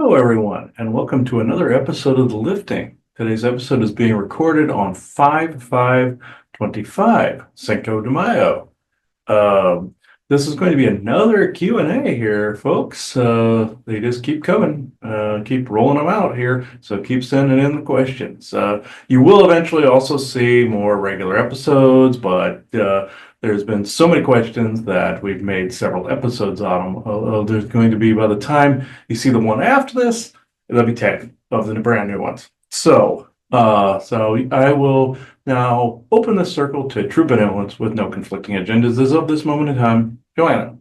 Hello, everyone, and welcome to another episode of The Lifting. Today's episode is being recorded on 5/5/25, Cinco de Mayo. This is going to be another Q&A here, folks. They just keep coming, keep rolling them out here, so keep sending in the questions. You will eventually also see more regular episodes, but there's been so many questions that we've made several episodes on them. There's going to be, by the time you see the one after this, there'll be 10 of the brand new ones. So I will now open the circle to true benevolence with no conflicting agendas as of this moment in time. Joanna.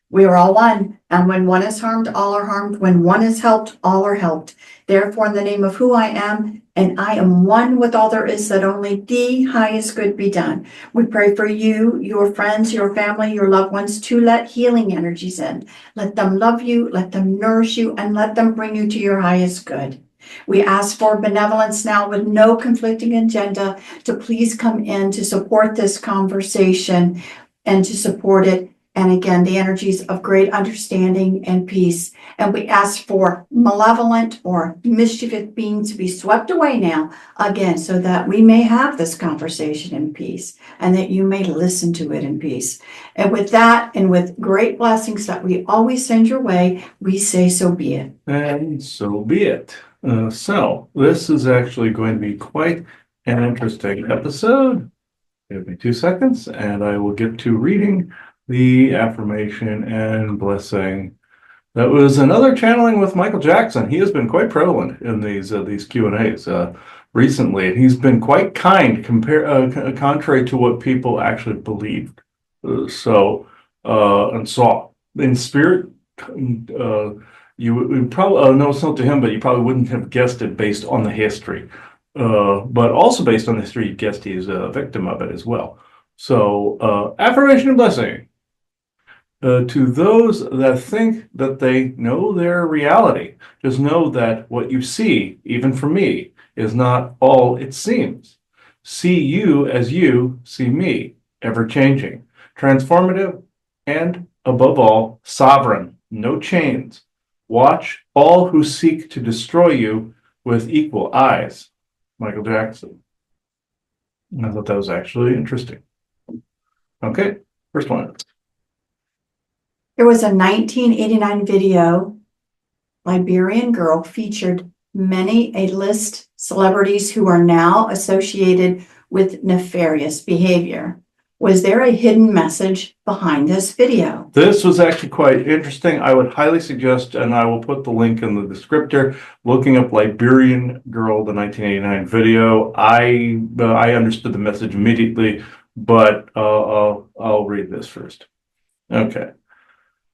We are all one, and when one is harmed, all are harmed. When one is helped, all are helped. Therefore, in the name of who I am, and I am one with all there is, that only the highest good be done. We pray for you, your friends, your family, your loved ones, to let healing energies in. Let them love you, let them nourish you, and let them bring you to your highest good. We ask for benevolence now with no conflicting agenda to please come in to support this conversation and to support it. And again, the energies of great understanding and peace. And we ask for malevolent or mischievous beings to be swept away now, again, so that we may have this conversation in peace and that you may listen to it in peace. And with that, and with great blessings that we always send your way, we say so be it. And so be it. So this is actually going to be quite an interesting episode. Give me 2 seconds and I will get to reading the affirmation and blessing. That was another channeling with Michael Jackson. He has been quite prevalent in these Q&As recently, and he's been quite kind contrary to what people actually believed. And saw in spirit. You would probably no, it's not to him, but you probably wouldn't have guessed it based on the history. But also based on the history, you guessed he's a victim of it as well. So, affirmation and blessing. To those that think that they know their reality, just know that what you see, even for me, is not all it seems. See you as you see me, ever changing, transformative, and above all, sovereign, no chains. Watch all who seek to destroy you with equal eyes. Michael Jackson. I thought that was actually interesting. Okay, first one. There was a 1989 video, Liberian girl, featured many A-list celebrities who are now associated with nefarious behavior. Was there a hidden message behind this video? This was actually quite interesting. I would highly suggest, and I will put the link in the descriptor, looking up Liberian Girl, the 1989 video. I understood the message immediately, but I'll read this first. Okay.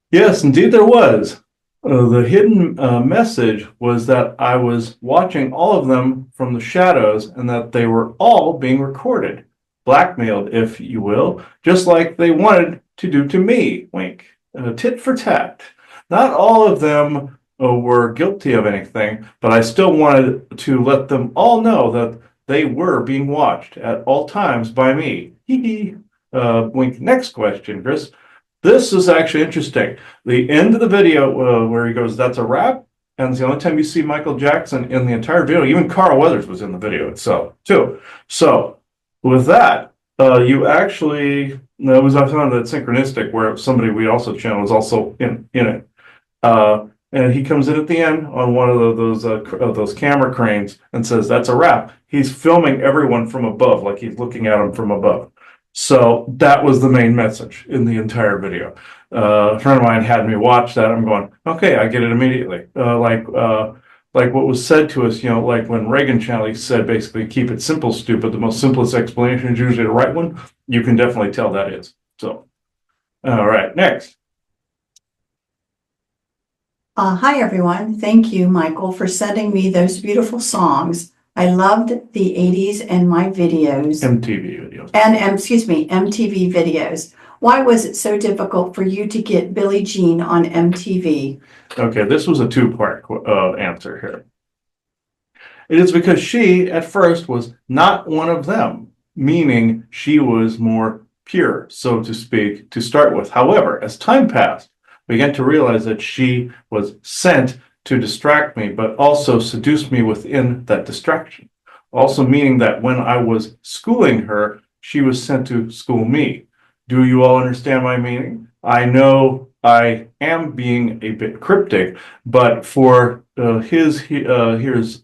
Yes, indeed there was. The hidden message was that I was watching all of them from the shadows and that they were all being recorded. Blackmailed, if you will, just like they wanted to do to me, wink, tit for tat. Not all of them were guilty of anything, but I still wanted to let them all know that they were being watched at all times by me. Hee hee. Wink. Next question, Chris. This is actually interesting. The end of the video where he goes, "That's a wrap," and it's the only time you see Michael Jackson in the entire video. Even Carl Weathers was in the video itself, too. So, with that, you actually, I found that synchronistic where somebody we also channeled was also in it. And he comes in at the end on one of those camera cranes and says, "That's a wrap." He's filming everyone from above, like he's looking at them from above. So that was the main message in the entire video. A friend of mine had me watch that. I'm going, okay, I get it immediately. Like what was said to us, like when Reagan channel said, basically, keep it simple, stupid. The most simplest explanation is usually the right one. You can definitely tell that is. So, all right, next. Hi, everyone. Thank you, Michael, for sending me those beautiful songs. I loved the 80s and my videos. MTV videos. MTV videos. Why was it so difficult for you to get Billie Jean on MTV? Okay, this was a two-part answer here. It is because she, at first, was not one of them, meaning she was more pure, so to speak, to start with. However, as time passed, we began to realize that she was sent to distract me, but also seduce me within that distraction. Also meaning that when I was schooling her, she was sent to school me. Do you all understand my meaning? I know I am being a bit cryptic, but for his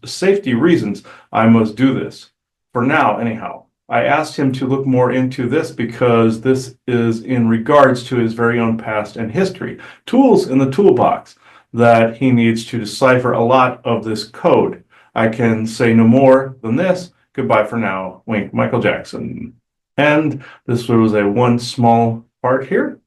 safety reasons, I must do this. For now, anyhow. I asked him to look more into this because this is in regards to his very own past and history. Tools in the toolbox that he needs to decipher a lot of this code. I can say no more than this. Goodbye for now. Wink, Michael Jackson. And this was a one small part here.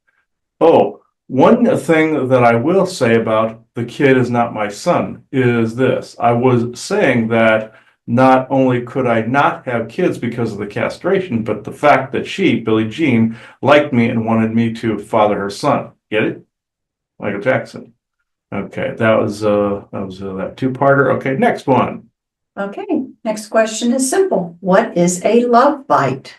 Oh, one thing that I will say about the kid is not my son is this. I was saying that not only could I not have kids because of the castration, but the fact that she, Billie Jean, liked me and wanted me to father her son. Get it? Michael Jackson. Okay, that was that two-parter. Okay, next one. Okay, next question is simple. What is a love bite?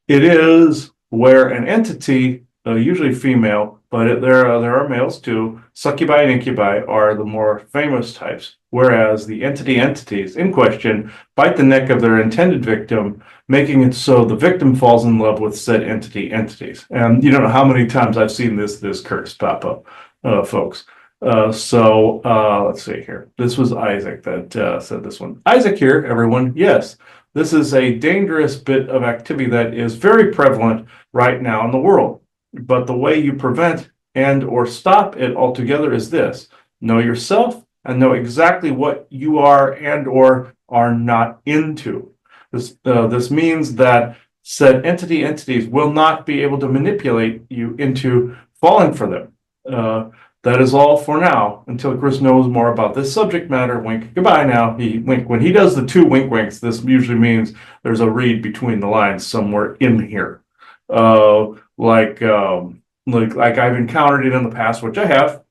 It is where an entity, usually female, but there are males too, succubi and incubi are the more famous types, whereas the entities in question bite the neck of their intended victim, making it so the victim falls in love with said entities. And you don't know how many times I've seen this curse pop up, folks. Let's see here. This was Isaac that said this one. Isaac here, everyone. Yes, this is a dangerous bit of activity that is very prevalent right now in the world. But the way you prevent and or stop it altogether is this. Know yourself and know exactly what you are and or are not into. This means that said entities will not be able to manipulate you into falling for them. That is all for now until Chris knows more about this subject matter. Wink. Goodbye now. Wink. When he does the two wink winks, this usually means there's a read between the lines somewhere in here. Like I've encountered it in the past, which I have.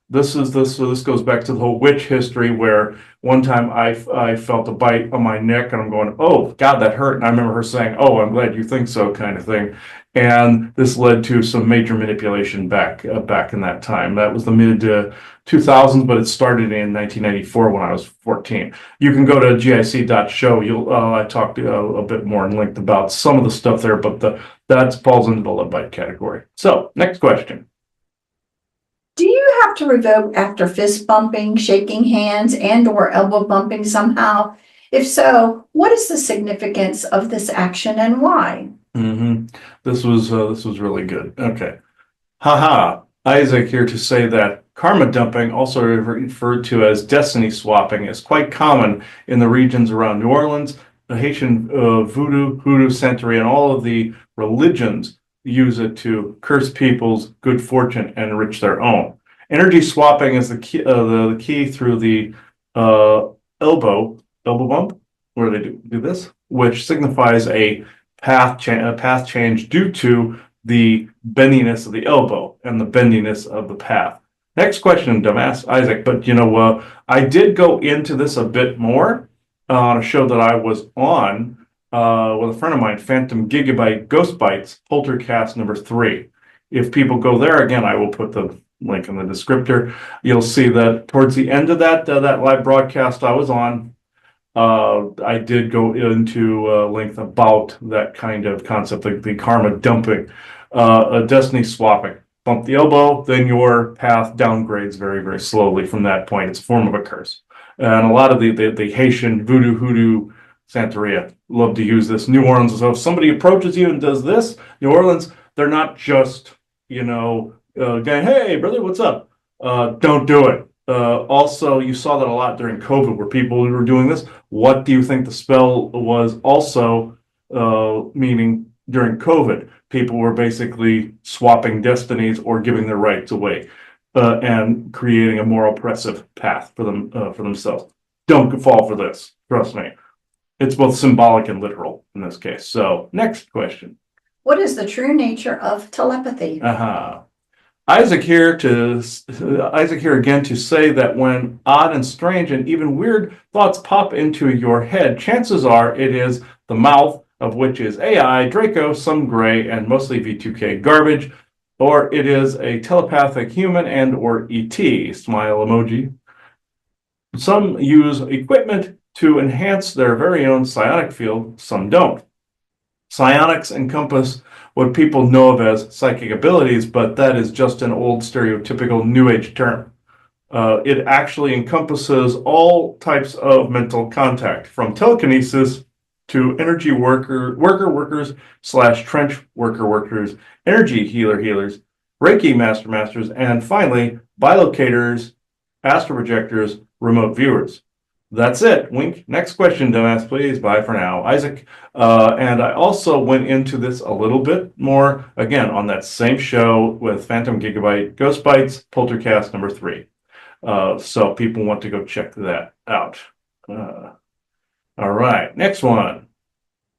This goes back to the whole witch history where one time I felt a bite on my neck and I'm going, oh God, that hurt. And I remember her saying, oh, I'm glad you think so, kind of thing. And this led to some major manipulation back in that time. That was the mid 2000s, but it started in 1994 when I was 14. You can go to gic.show. I talked a bit more in length about some of the stuff there, but that falls into the love bite category. So next question. Do you have to revoke after fist bumping, shaking hands, and or elbow bumping somehow? If so, what is the significance of this action and why? This was really good. Okay. Haha. Isaac here to say that karma dumping, also referred to as destiny swapping, is quite common in the regions around New Orleans. The Haitian voodoo, hoodoo, Santeria, and all of the religions use it to curse people's good fortune and enrich their own. Energy swapping is the key through the elbow bump, where they do this, which signifies a path change due to the bendiness of the elbow and the bendiness of the path. Next question, dumbass Isaac. But I did go into this a bit more on a show that I was on with a friend of mine, Phantom Gigabyte Ghost Bites, Poltercast number 3. If people go there, again, I will put the link in the descriptor. You'll see that towards the end of that live broadcast I was on, I did go into length about that kind of concept, like the karma dumping, destiny swapping. Bump the elbow, then your path downgrades very, very slowly from that point. It's a form of a curse. And a lot of the Haitian voodoo, hoodoo, Santeria love to use this. New Orleans, so if somebody approaches you and does this, New Orleans, they're not just, going, hey, brother, what's up? Don't do it. Also, you saw that a lot during COVID where people were doing this. What do you think the spell was also meaning during COVID? People were basically swapping destinies or giving their rights away and creating a more oppressive path for themselves. Don't fall for this. Trust me. It's both symbolic and literal in this case. So, next question. What is the true nature of telepathy? Isaac here again to say that when odd and strange and even weird thoughts pop into your head, chances are it is the mouth, of which is AI, Draco, some gray, and mostly V2K garbage. or it is a telepathic human and or ET, smile emoji. Some use equipment to enhance their very own psionic field, some don't. Psionics encompass what people know of as psychic abilities, but that is just an old stereotypical New Age term. It actually encompasses all types of mental contact, from telekinesis to energy workers slash trench workers, energy healers, Reiki masters, and finally, bilocators, astral projectors, remote viewers. That's it. Wink. Next question, dumbass, please. Bye for now. Isaac. And I also went into this a little bit more, again, on that same show with Phantom Gigabyte, Ghost Bites, Poltercast number 3. So people want to go check that out. All right, next one.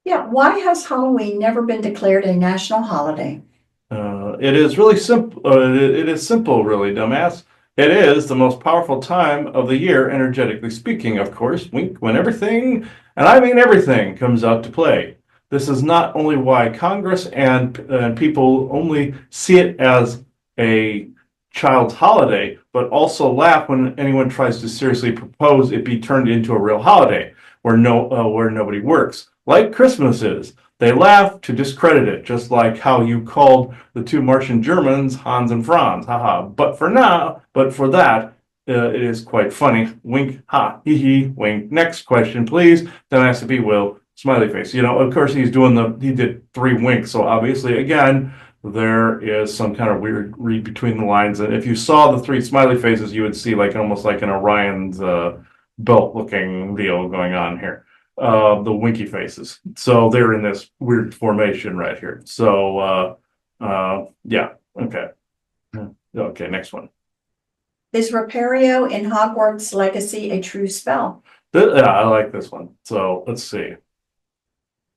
Yeah, why has Halloween never been declared a national holiday? It is really simple. It is simple, really, dumbass. It is the most powerful time of the year, energetically speaking, of course. Wink, when everything, and I mean everything, comes out to play. This is not only why Congress and people only see it as a child's holiday, but also laugh when anyone tries to seriously propose it be turned into a real holiday where nobody works, like Christmas is. They laugh to discredit it, just like how you called the two Martian Germans Hans and Franz. Haha. But for that, it is quite funny. Wink, ha, hee hee, wink. Next question, please. Then has to be Will. Smiley face. You know, of course, he did 3 winks. So obviously, again, there is some kind of weird read between the lines. And if you saw the 3 smiley faces, you would see like almost like an Orion's belt looking deal going on here. The winky faces. So they're in this weird formation right here. So yeah, okay. Okay, next one. Is Repario in Hogwarts Legacy a true spell? Yeah, I like this one. So let's see.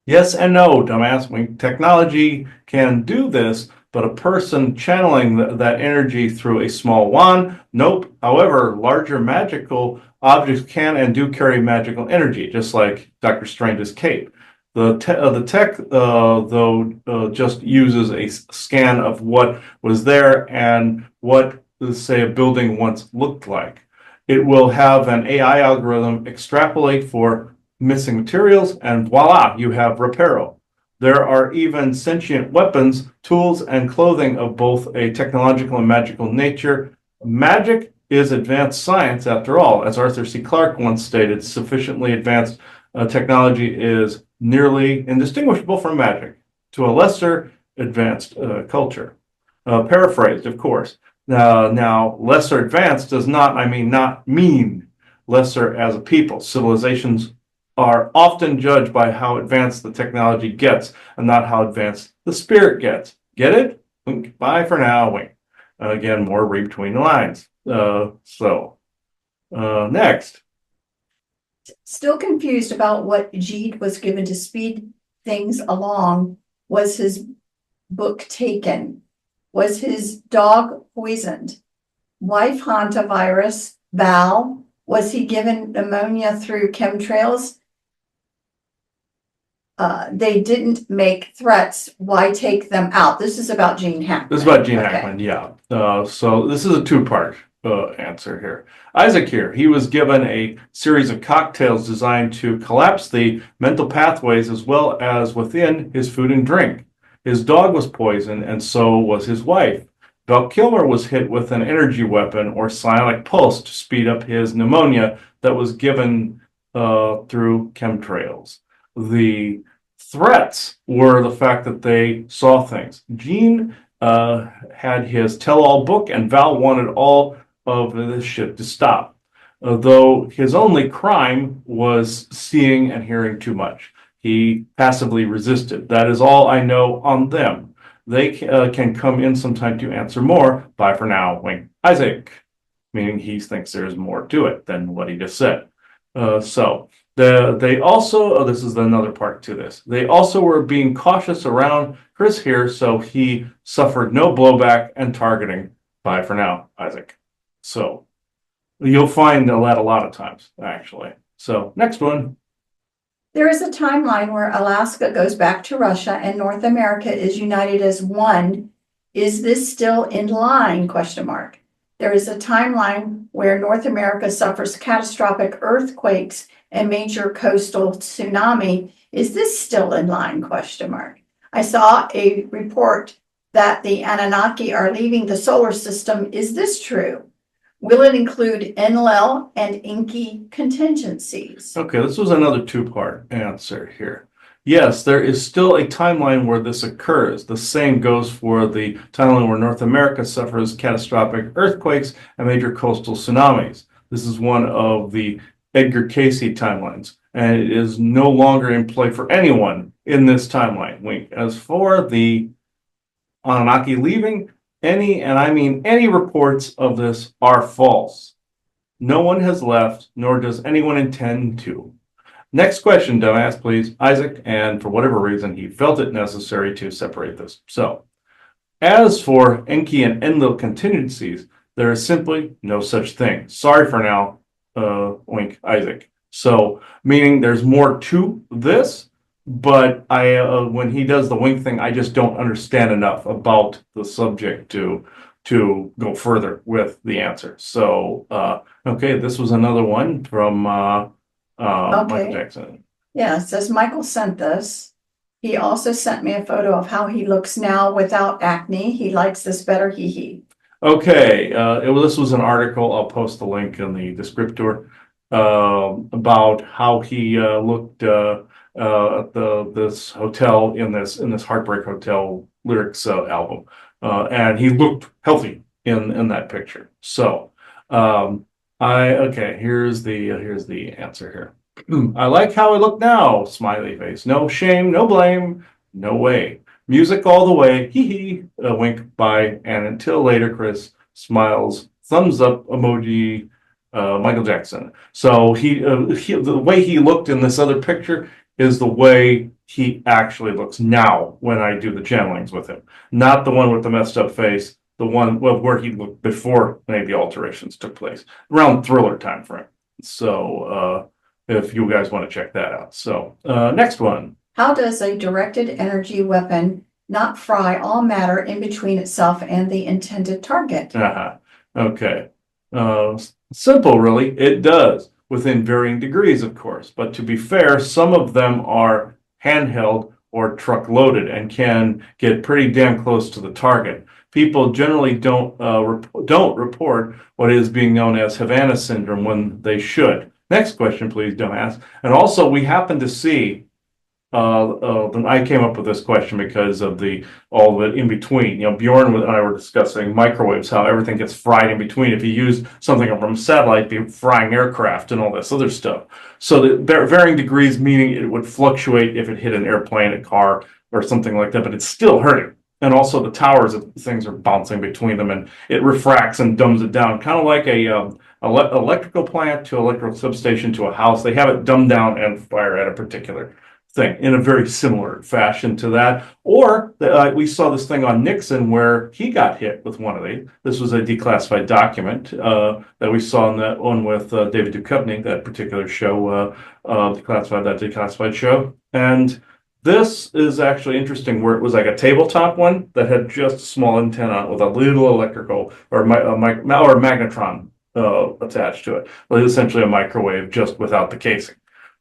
Yes and no, dumbass. Technology can do this, but a person channeling that energy through a small wand, nope. However, larger magical objects can and do carry magical energy, just like Dr. Strange's cape. The tech, though, just uses a scan of what was there and what, say, a building once looked like. It will have an AI algorithm extrapolate for missing materials, and voila, you have Reparo. There are even sentient weapons, tools, and clothing of both a technological and magical nature. Magic is advanced science, after all. As Arthur C. Clarke once stated, sufficiently advanced technology is nearly indistinguishable from magic to a lesser advanced culture. Paraphrased, of course. Now, lesser advanced does not mean lesser as a people. Civilizations are often judged by how advanced the technology gets and not how advanced the spirit gets. Get it? Wink. Bye for now. Wink. Again, more read between the lines. Next. Still confused about what Jeed was given to speed things along. Was his book taken? Was his dog poisoned? Wife hantavirus, Val, was he given pneumonia through chemtrails? They didn't make threats. Why take them out? This is about Gene Hackman. This is about Gene Hackman, yeah. So this is a 2-part answer here. Isaac here, he was given a series of cocktails designed to collapse the mental pathways as well as within his food and drink. His dog was poisoned, and so was his wife. Val Kilmer was hit with an energy weapon or psionic pulse to speed up his pneumonia that was given through chemtrails. The threats were the fact that they saw things. Gene had his tell-all book, and Val wanted all of this shit to stop. Though his only crime was seeing and hearing too much. He passively resisted. That is all I know on them. They can come in sometime to answer more. Bye for now, wink. Isaac, meaning he thinks there's more to it than what he just said. They also, this is another part to this. They also were being cautious around Chris here, so he suffered no blowback and targeting. Bye for now, Isaac. So you'll find that a lot of times, actually. So next one. There is a timeline where Alaska goes back to Russia and North America is united as one Is this still in line? Question mark. There is a timeline where North America suffers catastrophic earthquakes and major coastal tsunami. Is this still in line? Question mark. I saw a report that the Anunnaki are leaving the solar system. Is this true? Will it include Enlil and Inky contingencies? Okay, this was another two-part answer here. Yes, there is still a timeline where this occurs. The same goes for the timeline where North America suffers catastrophic earthquakes and major coastal tsunamis. This is one of the Edgar Cayce timelines, and it is no longer in play for anyone in this timeline. Wink. As for the Anunnaki leaving, any, and I mean any reports of this are false. No one has left, nor does anyone intend to. Next question, dumbass, please. Isaac, and for whatever reason, he felt it necessary to separate this. So, as for Enki and Enlil contingencies, there is simply no such thing. Sorry for now, wink, Isaac. So, meaning there's more to this, but when he does the wink thing, I just don't understand enough about the subject to go further with the answer. So, okay, this was another one from Michael Jackson. Yeah, it says Michael sent this. He also sent me a photo of how he looks now without acne. He likes this better, hee hee. Okay, this was an article. I'll post the link in the descriptor about how he looked at this hotel in this Heartbreak Hotel lyrics album, and he looked healthy in that picture. So, here's the answer here. I like how I look now, smiley face. No shame, no blame, no way. Music all the way, hee hee, a wink, bye, and until later, Chris, smiles, thumbs up emoji, Michael Jackson. So the way he looked in this other picture is the way he actually looks now when I do the channelings with him. Not the one with the messed up face, the one where he looked before any of the alterations took place, around Thriller time frame. So if you guys want to check that out. So next one. How does a directed energy weapon not fry all matter in between itself and the intended target? Okay. Simple, really. It does, within varying degrees, of course. But to be fair, some of them are handheld or truck loaded and can get pretty damn close to the target. People generally don't report what is being known as Havana syndrome when they should. Next question, please, dumbass. And also, we happen to see. I came up with this question because of all of it in between. You know, Bjorn and I were discussing microwaves, how everything gets fried in between. If you use something from satellite, be frying aircraft and all this other stuff. So the varying degrees, meaning it would fluctuate if it hit an airplane, a car, or something like that, but it's still hurting. And also the towers of things are bouncing between them, and it refracts and dumbs it down, kind of like a electrical plant to electrical substation to a house. They have it dumbed down and fire at a particular thing in a very similar fashion to that. Or we saw this thing on Nixon where he got hit with one of these. This was a declassified document that we saw in that one with David Duchovny, that particular show, declassified show. And this is actually interesting, where it was like a tabletop one that had just a small antenna with a little electrical or a magnetron attached to it. Well, essentially a microwave, just without the casing.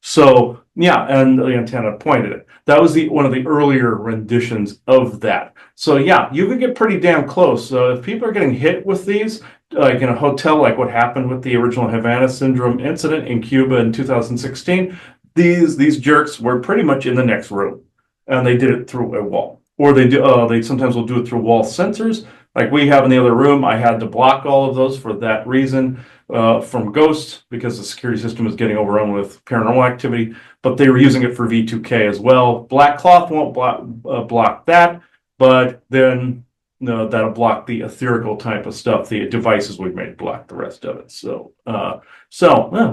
So yeah, and the antenna pointed it. That was one of the earlier renditions of that. So yeah, you could get pretty damn close. If people are getting hit with these, like in a hotel, like what happened with the original Havana syndrome incident in Cuba in 2016, these jerks were pretty much in the next room, and they did it through a wall. Or they sometimes will do it through wall sensors, like we have in the other room. I had to block all of those for that reason. From ghosts, because the security system is getting overrun with paranormal activity, but they were using it for V2K as well. Black cloth won't block that, but then that'll block the etherical type of stuff. The devices we've made block the rest of it. So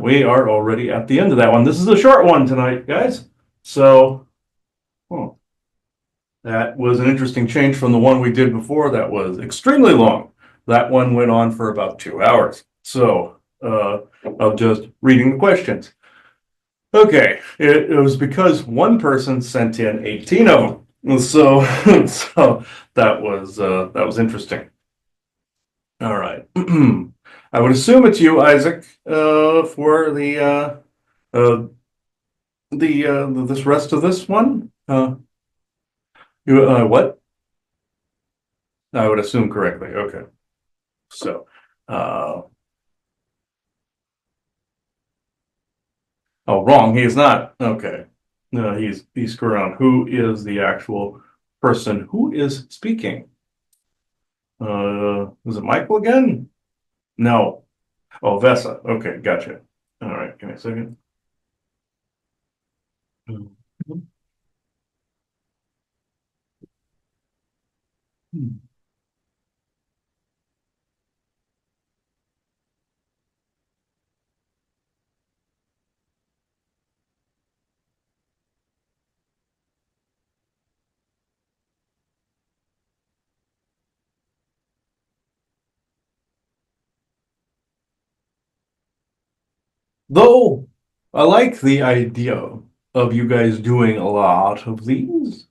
we are already at the end of that one. This is a short one tonight, guys. So that was an interesting change from the one we did before. That was extremely long. That one went on for about 2 hours. So, of just reading the questions. Okay, it was because one person sent in 18 of them. So, so that was interesting. All right. I would assume it's you, Isaac, for uh, this rest of this one. You what? I would assume correctly. Okay. So, uh, oh, wrong. He is not. Okay. No, he's screwed around. Who is the actual person who is speaking? Was it Michael again? No. Oh, Vesa. Okay, gotcha. All right, give me a second. Though I like the idea of you guys doing a lot of these,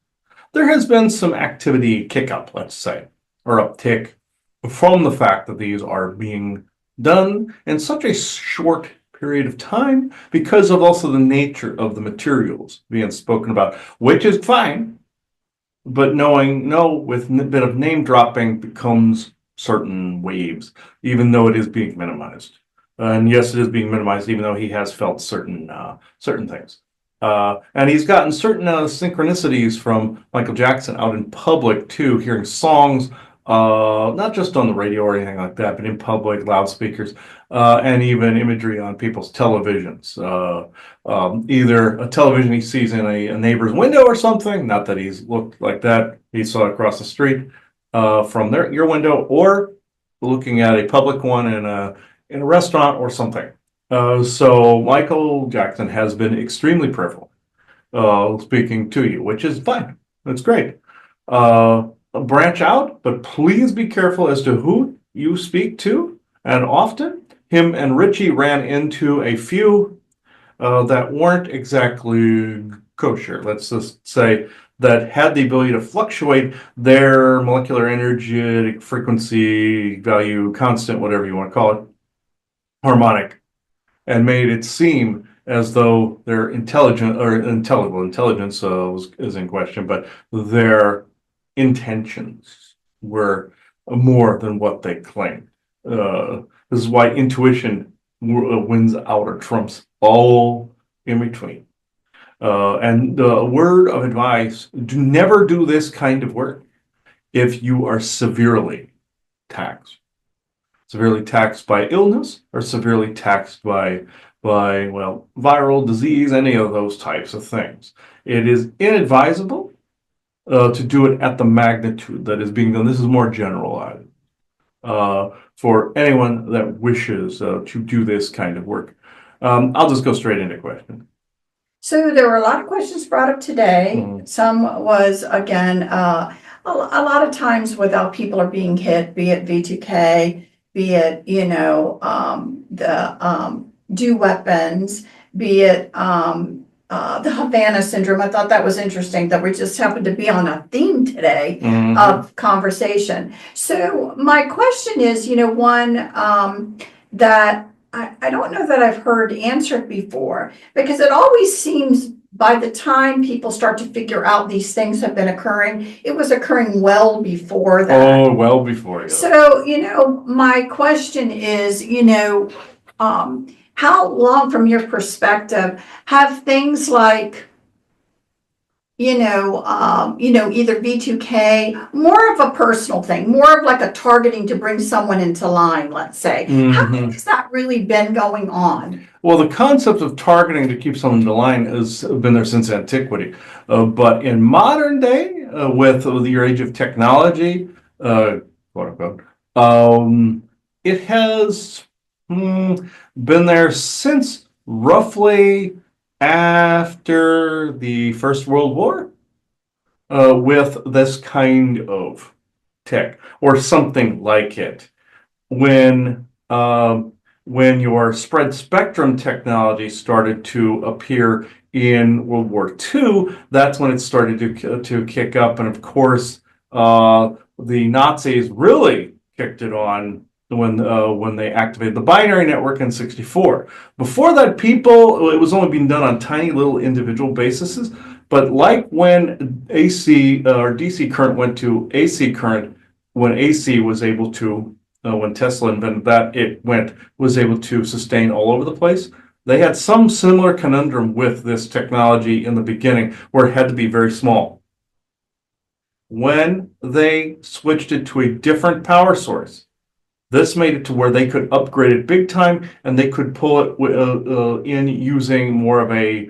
there has been some activity kick up, let's say, or uptick from the fact that these are being done in such a short period of time because of also the nature of the materials being spoken about, which is fine. But knowing no with a bit of name dropping becomes certain waves, even though it is being minimized. And yes, it is being minimized, even though he has felt certain things. And he's gotten certain synchronicities from Michael Jackson out in public too, hearing songs, not just on the radio or anything like that, but in public, loudspeakers, and even imagery on people's televisions. Either a television he sees in a neighbor's window or something. Not that he's looked like that. He saw it across the street from your window, or looking at a public one in a restaurant or something. So Michael Jackson has been extremely prayerful, speaking to you, which is fine. That's great. Branch out, but please be careful as to who you speak to. And often, him and Richie ran into a few that weren't exactly kosher. Let's just say that had the ability to fluctuate their molecular energetic frequency value, constant, whatever you want to call it, harmonic, and made it seem as though their intelligence is in question, but their intentions were more than what they claimed. This is why intuition wins out or trumps all in between. And the word of advice: do never do this kind of work if you are severely taxed by illness or severely taxed by well, viral disease, any of those types of things. It is inadvisable to do it at the magnitude that is being done. This is more generalized for anyone that wishes to do this kind of work. I'll just go straight into question. So there were a lot of questions brought up today. Some was, again, a lot of times without people are being hit, be it V2K, be it, the do weapons, be it the Havana syndrome. I thought that was interesting that we just happened to be on a theme today of conversation. So my question is, one that I don't know that I've heard answered before, because it always seems by the time people start to figure out these things have been occurring, it was occurring well before that. Oh, well before you. So, my question is, how long from your perspective have things like, either V2K, more of a personal thing, more of like a targeting to bring someone into line, let's say. How long has that really been going on? Well, the concept of targeting to keep someone in the line has been there since antiquity. But in modern day, with your age of technology, quote unquote, it has been there since roughly after the First World War, with this kind of tech or something like it. When your spread spectrum technology started to appear in World War II, that's when it started to kick up. And of course, the Nazis really kicked it on when they activated the binary network in '64. Before that, it was only being done on tiny little individual bases. But like when AC or DC current went to AC current, when AC was able to, when Tesla invented that, was able to sustain all over the place. They had some similar conundrum with this technology in the beginning where it had to be very small. When they switched it to a different power source, this made it to where they could upgrade it big time, and they could pull it in using more of a,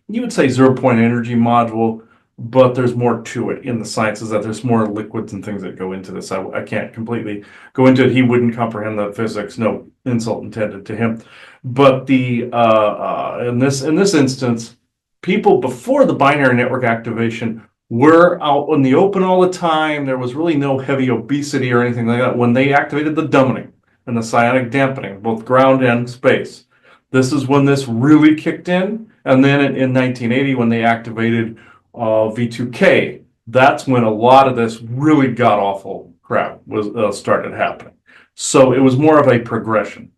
you would say, zero-point energy module, but there's more to it in the sciences that there's more liquids and things that go into this. I can't completely go into it. He wouldn't comprehend the physics. No insult intended to him. But in this instance, people before the binary network activation were out in the open all the time. There was really no heavy obesity or anything like that. When they activated the dummening and the psionic dampening, both ground and space, this is when this really kicked in. And then in 1980, when they activated V2K, that's when a lot of this really god awful crap was started happening. So it was more of a progression.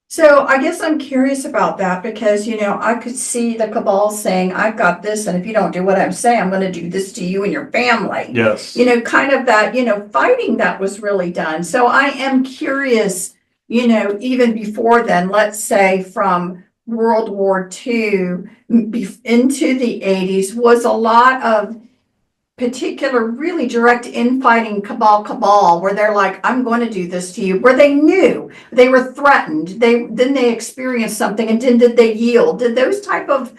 So I guess I'm curious about that because, I could see the cabal saying, I've got this, and if you don't do what I'm saying, I'm going to do this to you and your family. Yes. Kind of that, fighting that was really done. So I am curious, even before then, let's say from World War II into the 80s, was a lot of particular really direct infighting cabal where they're like, I'm going to do this to you, where they knew they were threatened, they experienced something, and did they yield? Did those type of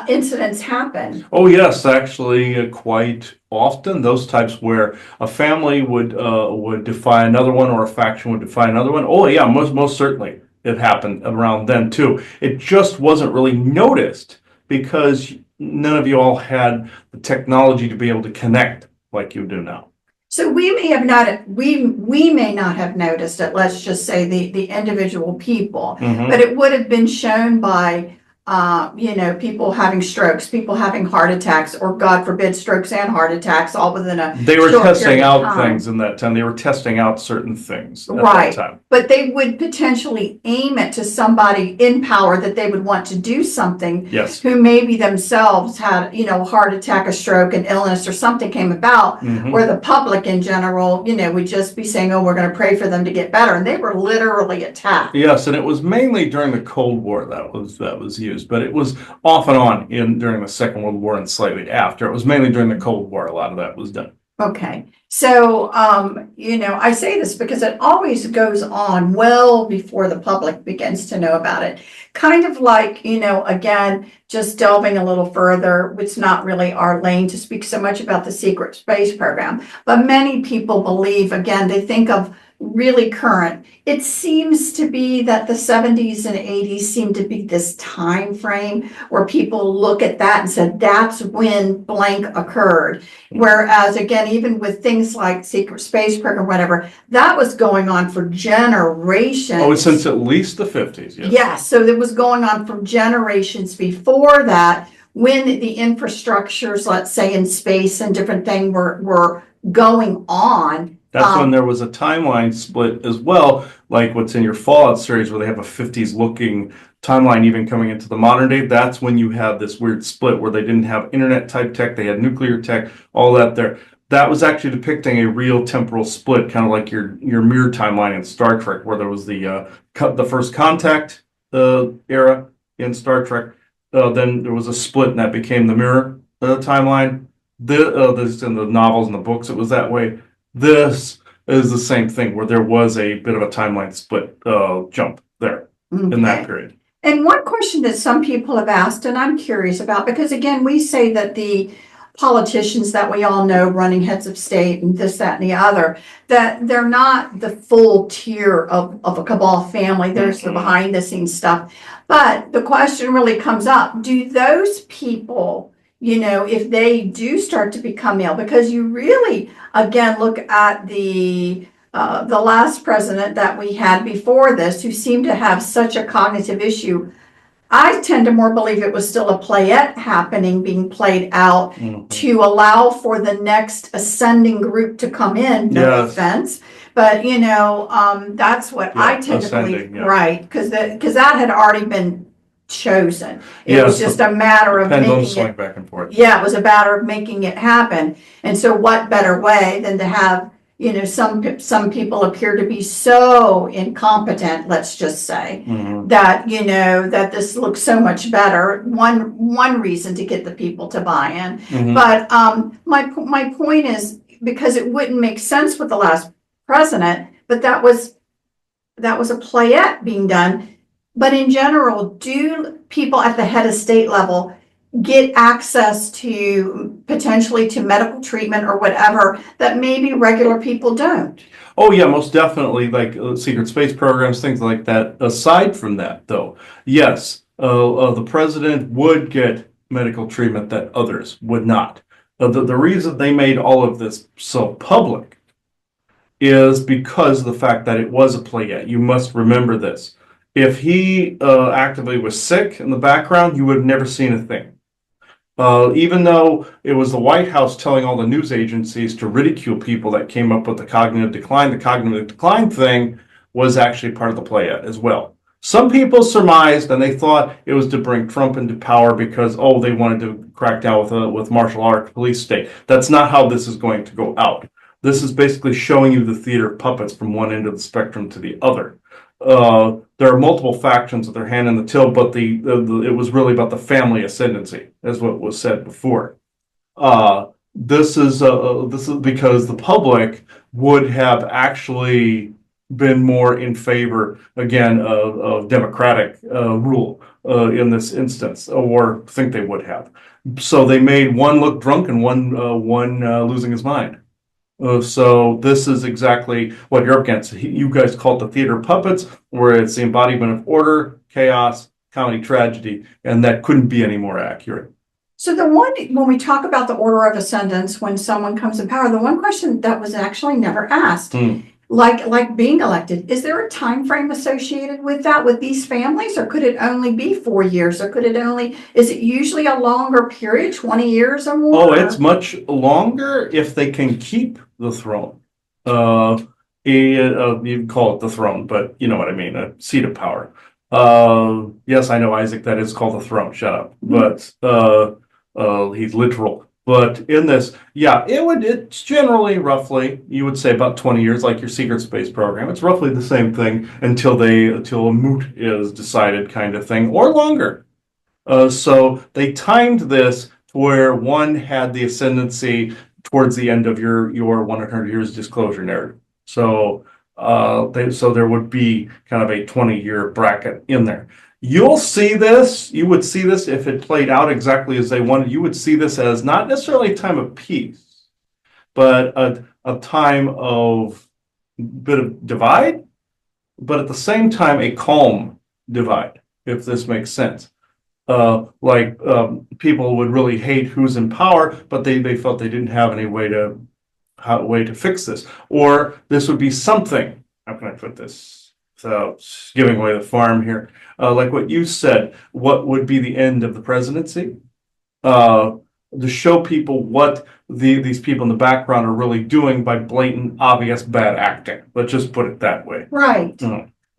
incidents happen? Oh yes, actually, quite often. Those types where a family would defy another one, or a faction would defy another one. Oh yeah, most certainly it happened around then too. It just wasn't really noticed because none of you all had the technology to be able to connect like you do now. So we may not have noticed it, let's just say the individual people, but it would have been shown by people having strokes, people having heart attacks, or God forbid, strokes and heart attacks, all within a They were short testing period of out time. things in that time. They were testing out certain things at Right. that time. But they would potentially aim it to somebody in power that they would want to do something, Yes. who maybe themselves had, a heart attack, a stroke, an illness, or something came about, where the public in general, would just be saying, oh, we're going to pray for them to get better. And they were literally attacked. Yes, and it was mainly during the Cold War that was used, but it was off and on during the Second World War and slightly after. It was mainly during the Cold War a lot of that was done. Okay, so, I say this because it always goes on well before the public begins to know about it. Kind of like, again, just delving a little further, it's not really our lane to speak so much about the secret space program, but many people believe, again, they think of really current. It seems to be that the 70s and 80s seem to be this time frame where people look at that and said, that's when blank occurred. Whereas, again, even with things like secret space program, whatever, that was going on for generations. Oh, since at least the 50s, yes. Yes, so it was going on from generations before that, when the infrastructures, let's say in space and different things were going on. That's when there was a timeline split as well, like what's in your Fallout series where they have a 50s looking timeline even coming into the modern day. That's when you have this weird split where they didn't have internet type tech, they had nuclear tech, all that there. That was actually depicting a real temporal split, kind of like your mirror timeline in Star Trek, where there was the first contact era in Star Trek. Then there was a split, and that became the mirror timeline. This in the novels and the books, it was that way. This is the same thing, where there was a bit of a timeline split jump there in that period. And one question that some people have asked, and I'm curious about, because again, we say that the politicians that we all know, running heads of state and this, that, and the other, that they're not the full tier of a cabal family. There's the behind the scenes stuff. But the question really comes up, do those people, if they do start to become ill, because you really, again, look at the last president that we had before this, who seemed to have such a cognitive issue, I tend to more believe it was still a playette happening, being played out to allow for the next ascending group to come in, no Yes. offense. But, that's what I Yeah, tend to believe, ascending, yeah. right? Because that had already been chosen. It was Yes, just a matter of pendulum making swing it, back and forth. yeah, it was a matter of making it happen. And so what better way than to have, some people appear to be so incompetent, let's just say, that, that this looks so much better. One reason to get the people to buy in. But my point is, because it wouldn't make sense with the last president, but that was a playette being done. But in general, do people at the head of state level get access to potentially to medical treatment or whatever that maybe regular people don't? Oh yeah, most definitely, like secret space programs, things like that. Aside from that, though, yes, the president would get medical treatment that others would not. The reason they made all of this so public is because of the fact that it was a playette. You must remember this. If he actively was sick in the background, you would have never seen a thing. Even though it was the White House telling all the news agencies to ridicule people that came up with the cognitive decline thing was actually part of the playette as well. Some people surmised and they thought it was to bring Trump into power because, oh, they wanted to crack down with martial art police state. That's not how this is going to go out. This is basically showing you the theater of puppets from one end of the spectrum to the other. There are multiple factions with their hand in the till, but it was really about the family ascendancy, as what was said before. This is because the public would have actually been more in favor again of democratic rule in this instance, or think they would have. So they made one look drunk and one losing his mind. So this is exactly what you're up against. You guys call it the theater of puppets, where it's the embodiment of order, chaos, comedy, tragedy, and that couldn't be any more accurate. So when we talk about the order of ascendance, when someone comes in power, the one question that was actually never asked, like being elected, is there a time frame associated with that with these families, or could it only be 4 years, or is it usually a longer period, 20 years or more? Oh, it's much longer if they can keep the throne. You call it the throne, but you know what I mean, a seat of power. Yes, I know, Isaac, that is called the throne. Shut up. But he's literal. But in this, yeah, it's generally roughly, you would say about 20 years, like your secret space program. It's roughly the same thing until a moot is decided, kind of thing, or longer. So they timed this to where one had the ascendancy towards the end of your 100 years disclosure narrative. So there would be kind of a 20-year bracket in there. You would see this if it played out exactly as they wanted. You would see this as not necessarily a time of peace, but a time of bit of divide, but at the same time a calm divide, if this makes sense. People would really hate who's in power, but they felt they didn't have any way to fix this, or this would be something. How can I put this without giving away the farm here? Like what you said, what would be the end of the presidency? To show people what these people in the background are really doing by blatant, obvious bad acting. Let's just put it that way. Right.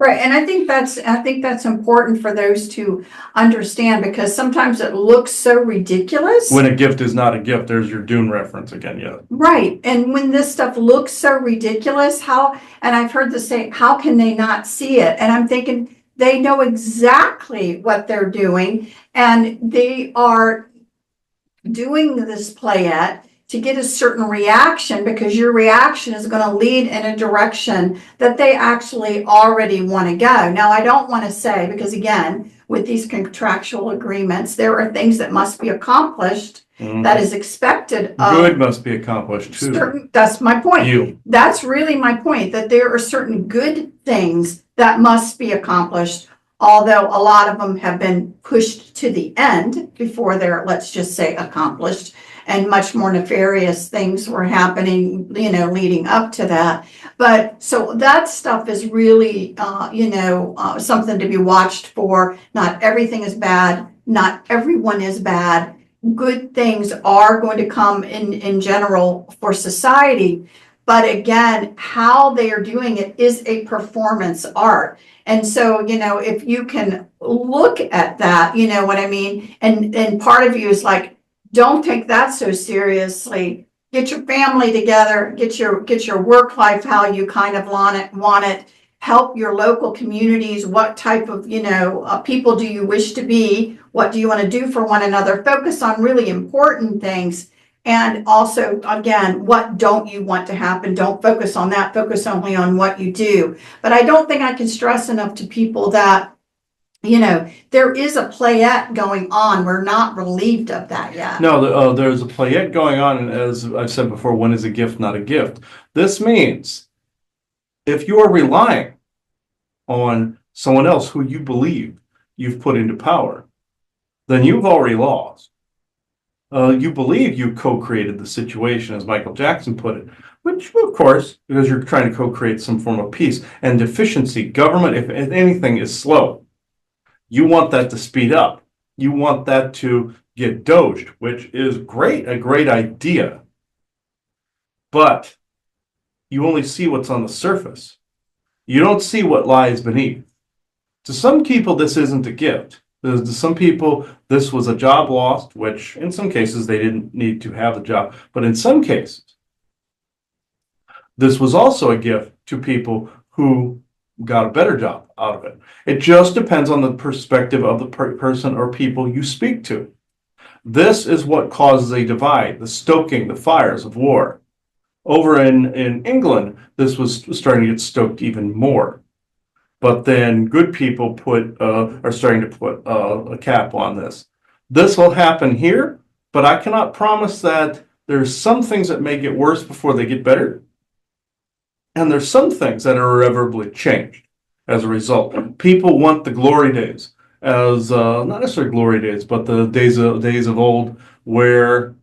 Right, and I think that's important for those to understand, because sometimes it looks so ridiculous. When a gift is not a gift, there's your Dune reference again, yeah. Right, and when this stuff looks so ridiculous, and I've heard this say, how can they not see it? And I'm thinking, they know exactly what they're doing, and they are doing this playette to get a certain reaction, because your reaction is going to lead in a direction that they actually already want to go. Now, I don't want to say, because again, with these contractual agreements, there are things that must be accomplished that is expected of. Good must be accomplished too. That's my point. That's really my point, that there are certain good things that must be accomplished, although a lot of them have been pushed to the end before they're, let's just say, accomplished. and much more nefarious things were happening, leading up to that. But so that stuff is really, something to be watched for. Not everything is bad. Not everyone is bad. Good things are going to come in general for society. But again, how they are doing it is a performance art. And so, if you can look at that, you know what I mean? And part of you is like, don't take that so seriously. Get your family together, get your work life how you kind of want it. Help your local communities. What type of, people do you wish to be? What do you want to do for one another? Focus on really important things. And also, again, what don't you want to happen? Don't focus on that. Focus only on what you do. But I don't think I can stress enough to people that, there is a playette going on. We're not relieved of that yet. No, there's a playette going on, and as I've said before, one is a gift, not a gift. This means if you are relying on someone else who you believe you've put into power, then you've already lost. You believe you co-created the situation, as Michael Jackson put it, which, of course, because you're trying to co-create some form of peace and deficiency. Government, if anything, is slow. You want that to speed up. You want that to get doged, which is a great idea. But you only see what's on the surface. You don't see what lies beneath. To some people, this isn't a gift. To some people, this was a job lost, which in some cases they didn't need to have the job. But in some cases, this was also a gift to people who got a better job out of it. It just depends on the perspective of the person or people you speak to. This is what causes a divide, the stoking the fires of war. Over in England, this was starting to get stoked even more. But then good people are starting to put a cap on this. This will happen here, but I cannot promise that. There's some things that may get worse before they get better. And there's some things that are irreparably changed as a result. People want the glory days as not necessarily glory days, but the days of old where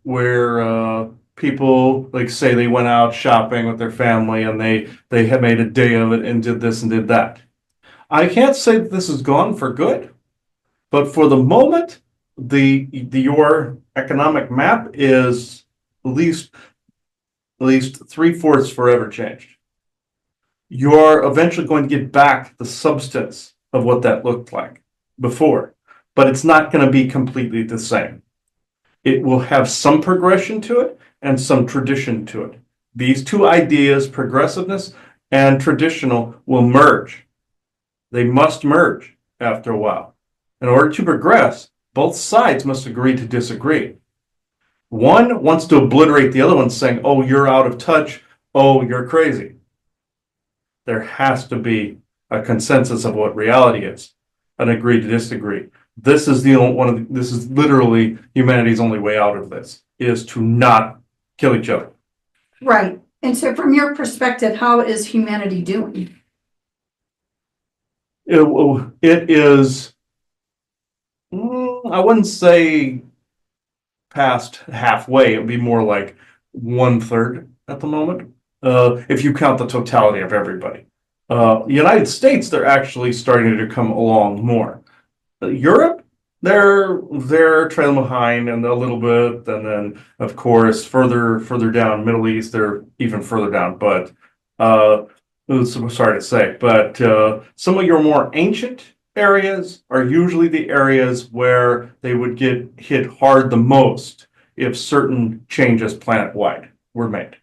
people, like, say they went out shopping with their family and they had made a day of it and did this and did that. I can't say that this is gone for good, but for the moment, your economic map is at least 3/4 forever changed. You're eventually going to get back the substance of what that looked like before, but it's not going to be completely the same. It will have some progression to it and some tradition to it. These two ideas, progressiveness and traditional, will merge. They must merge after a while. In order to progress, both sides must agree to disagree. One wants to obliterate the other one, saying, oh, you're out of touch. Oh, you're crazy. There has to be a consensus of what reality is, an agree to disagree. This is this is literally humanity's only way out of this, is to not kill each other. Right. And so from your perspective, how is humanity doing? It is, I wouldn't say past halfway. It would be more like 1/3 at the moment, if you count the totality of everybody. United States, they're actually starting to come along more. Europe, they're trailing behind and a little bit, and then of course further down, Middle East, they're even further down. But I'm sorry to say, but some of your more ancient areas are usually the areas where they would get hit hard the most if certain changes planet-wide were made.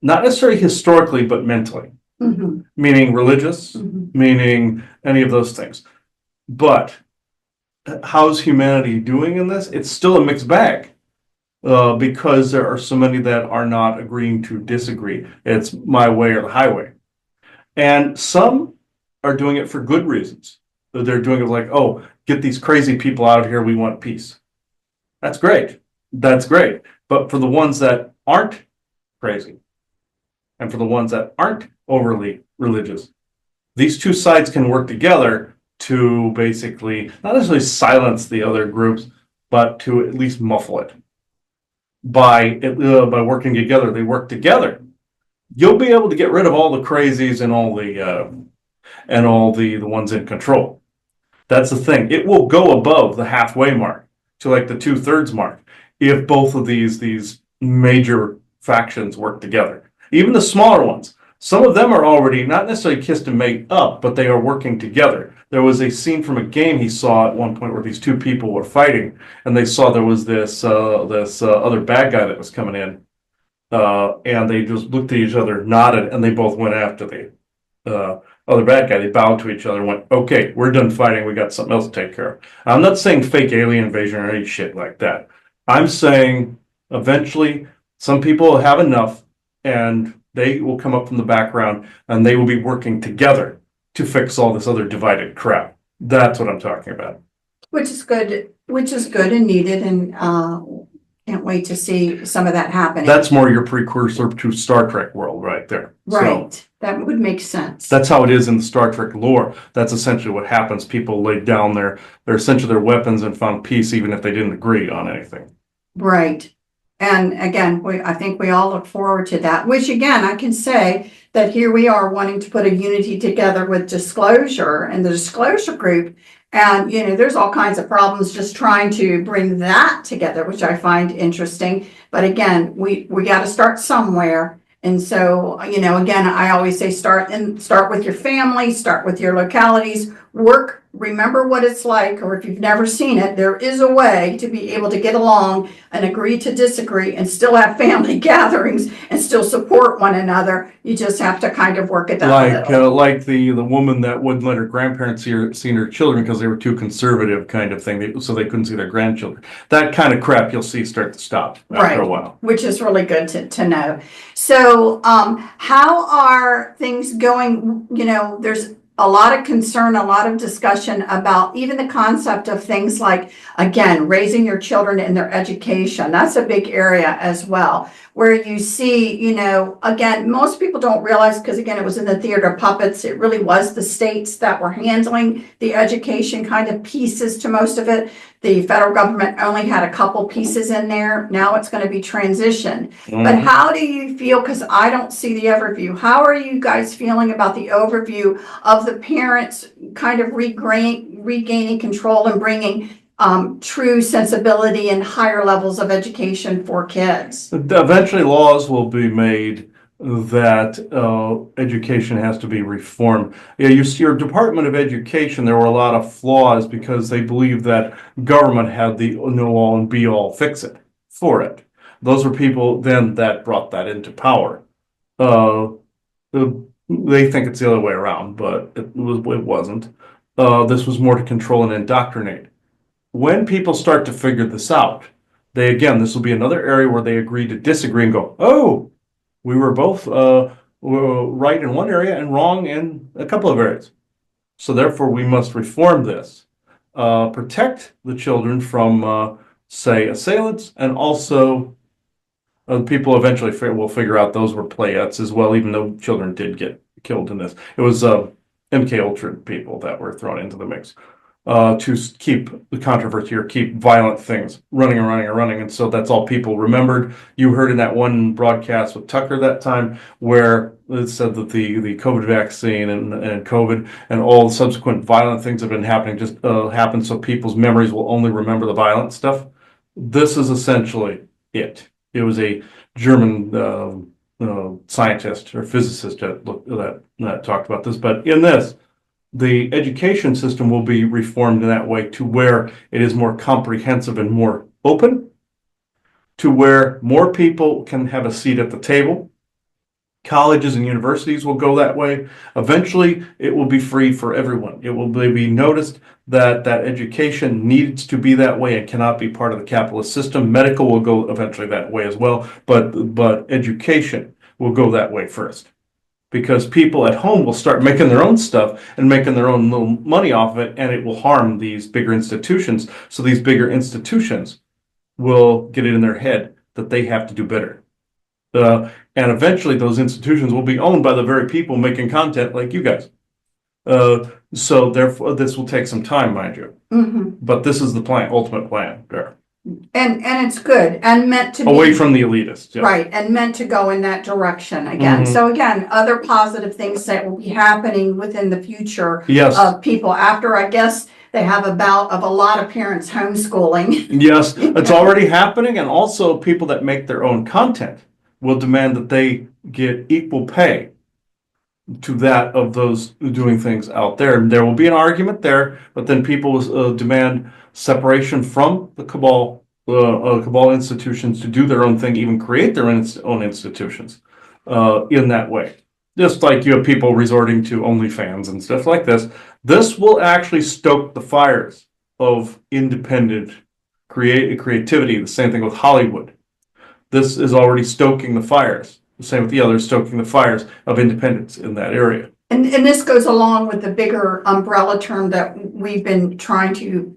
Not necessarily historically, but mentally. Mm-hmm. Meaning religious, Mm-hmm. meaning any of those things. But how's humanity doing in this? It's still a mixed bag. Because there are so many that are not agreeing to disagree. It's my way or the highway. And some are doing it for good reasons. They're doing it like, oh, get these crazy people out of here. We want peace. That's great. That's great. But for the ones that aren't crazy, and for the ones that aren't overly religious, these two sides can work together to basically not necessarily silence the other groups, but to at least muffle it. by working together. They work together. You'll be able to get rid of all the crazies and all the ones in control. That's the thing. It will go above the halfway mark to like the 2/3 mark if both of these major factions work together. Even the smaller ones. Some of them are already not necessarily kissed and made up, but they are working together. There was a scene from a game he saw at one point where these two people were fighting, and they saw there was this other bad guy that was coming in, and they just looked at each other, nodded, and they both went after the other bad guy. They bowed to each other and went, "Okay, we're done fighting. We got something else to take care of." I'm not saying fake alien invasion or any shit like that. I'm saying eventually some people will have enough and they will come up from the background and they will be working together to fix all this other divided crap. That's what I'm talking about. Which is good and needed, and can't wait to see some of that happening. That's more your precursor to Star Trek world right there. Right. So, that would make sense. that's how it is in the Star Trek lore. That's essentially what happens. People laid down their weapons and found peace even if they didn't agree on anything. Right. And again, I think we all look forward to that, which again, I can say that here we are wanting to put a unity together with disclosure and the disclosure group. And, there's all kinds of problems just trying to bring that together, which I find interesting. But again, we got to start somewhere. And so, again, I always say start with your family, start with your localities, remember what it's like, or if you've never seen it, there is a way to be able to get along and agree to disagree and still have family gatherings and still support one another. You just have to kind of work it out. Like the woman that wouldn't let her grandparents see her children because they were too conservative, kind of thing, so they couldn't see their grandchildren. That kind of crap you'll see start to stop after a while. Which is really good to know. So how are things going? There's a lot of concern, a lot of discussion about even the concept of things like, again, raising your children in their education. That's a big area as well, where you see, again, most people don't realize, because again, it was in the theater of puppets. It really was the states that were handling the education kind of pieces to most of it. The federal government only had a couple pieces in there. Now it's going to be transition. Mm-hmm. But how do you feel? Because I don't see the overview. How are you guys feeling about the overview of the parents kind of regaining control and bringing true sensibility and higher levels of education for kids? Eventually laws will be made that education has to be reformed. Yeah, you see, your Department of Education, there were a lot of flaws because they believed that government had the know-all and be-all fix-it for it. Those were people then that brought that into power. They think it's the other way around, but it wasn't. This was more to control and indoctrinate. When people start to figure this out, this will be another area where they agree to disagree and go, oh, we were both right in one area and wrong in a couple of areas. So therefore, we must reform this, protect the children from, say, assailants, and also people eventually will figure out those were playettes as well, even though children did get killed in this. It was MK Ultra people that were thrown into the mix to keep the controversy or keep violent things running and running and running. And so that's all people remembered. You heard in that one broadcast with Tucker that time where it said that the COVID vaccine and COVID and all the subsequent violent things have been happening just happened so people's memories will only remember the violent stuff. This is essentially it. It was a German scientist or physicist that talked about this. But in this, the education system will be reformed in that way to where it is more comprehensive and more open, to where more people can have a seat at the table. Colleges and universities will go that way. Eventually, it will be free for everyone. It will be noticed that education needs to be that way and cannot be part of the capitalist system. Medical will go eventually that way as well, but education will go that way first. Because people at home will start making their own stuff and making their own little money off of it, and it will harm these bigger institutions. So these bigger institutions will get it in their head that they have to do better. And eventually those institutions will be owned by the very people making content like you guys. So therefore, this will take some time, mind you. Mm-hmm. But this is the ultimate plan there. And it's good and meant to be. Away from the elitists, yes. Right, and meant to go in that direction again. Mhm. So again, other positive things that will be happening within the future Yes, of people after, I guess, they have a bout of a lot of parents homeschooling. yes, it's already happening, and also people that make their own content will demand that they get equal pay to that of those doing things out there. And there will be an argument there, but then people demand separation from the cabal institutions to do their own thing, even create their own institutions in that way. Just like you have people resorting to OnlyFans and stuff like this. This will actually stoke the fires of independent creativity. The same thing with Hollywood. This is already stoking the fires. The same with the others, stoking the fires of independence in that area. And this goes along with the bigger umbrella term that we've been trying to,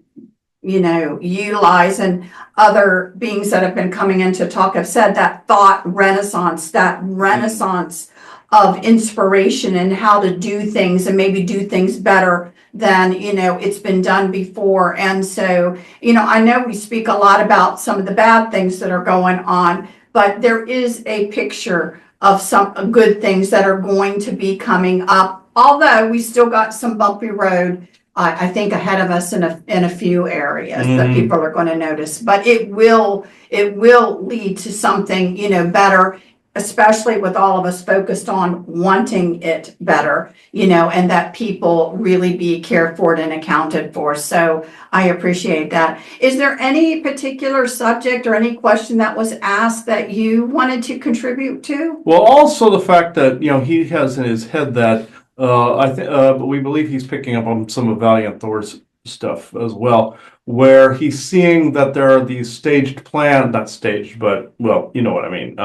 utilize, and other beings that have been coming in to talk have said that thought renaissance, that renaissance of inspiration and how to do things and maybe do things better than, it's been done before. And so, I know we speak a lot about some of the bad things that are going on, but there is a picture of some good things that are going to be coming up. Although we still got some bumpy road, I think, ahead of us in a few areas that people are going to notice. But it will lead to something, better, especially with all of us focused on wanting it better, and that people really be cared for and accounted for. So I appreciate that. Is there any particular subject or any question that was asked that you wanted to contribute to? Well, also the fact that he has in his head that but we believe he's picking up on some of Valiant Thor's stuff as well, where he's seeing that there are these staged not staged, but well, you know what I mean,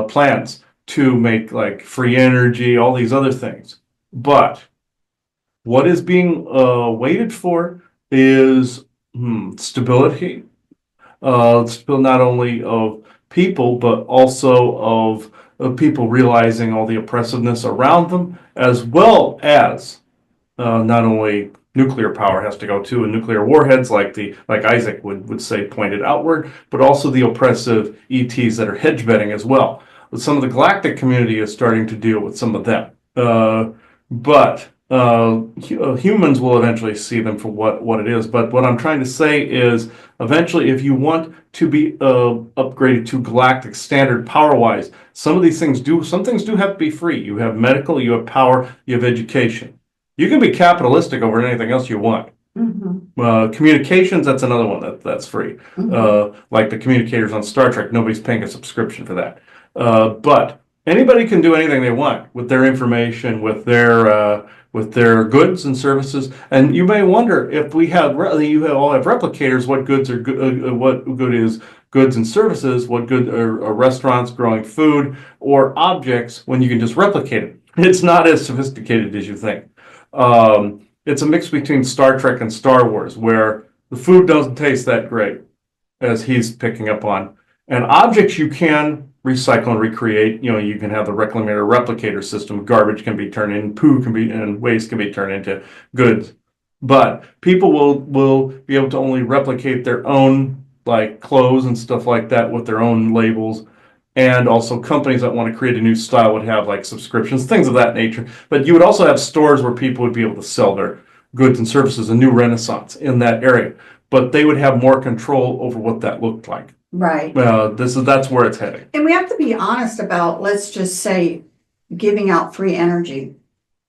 plans to make like free energy, all these other things. But what is being waited for is stability, not only of people, but also of people realizing all the oppressiveness around them, as well as not only nuclear power has to go to, and nuclear warheads, like Isaac would say, pointed outward, but also the oppressive ETs that are hedge betting as well. But some of the galactic community is starting to deal with some of them. But humans will eventually see them for what it is. But what I'm trying to say is, eventually, if you want to be upgraded to galactic standard power-wise, some things do have to be free. You have medical, you have power, you have education. You can be capitalistic over anything else you want. Communications, that's another one that's free. Like the communicators on Star Trek, nobody's paying a subscription for that. But anybody can do anything they want with their information, with their goods and services. And you may wonder, if all have replicators, what goods are what good is goods and services, what good are restaurants growing food or objects when you can just replicate it. It's not as sophisticated as you think. It's a mix between Star Trek and Star Wars, where the food doesn't taste that great, as he's picking up on. And objects you can recycle and recreate. You can have the reclamator replicator system. Garbage can be turned in, and waste can be turned into goods. But people will be able to only replicate their own, like clothes and stuff like that, with their own labels. And also companies that want to create a new style would have like subscriptions, things of that nature. But you would also have stores where people would be able to sell their goods and services, a new renaissance in that area. But they would have more control over what that looked like. Right. That's where it's heading. And we have to be honest about, let's just say, giving out free energy.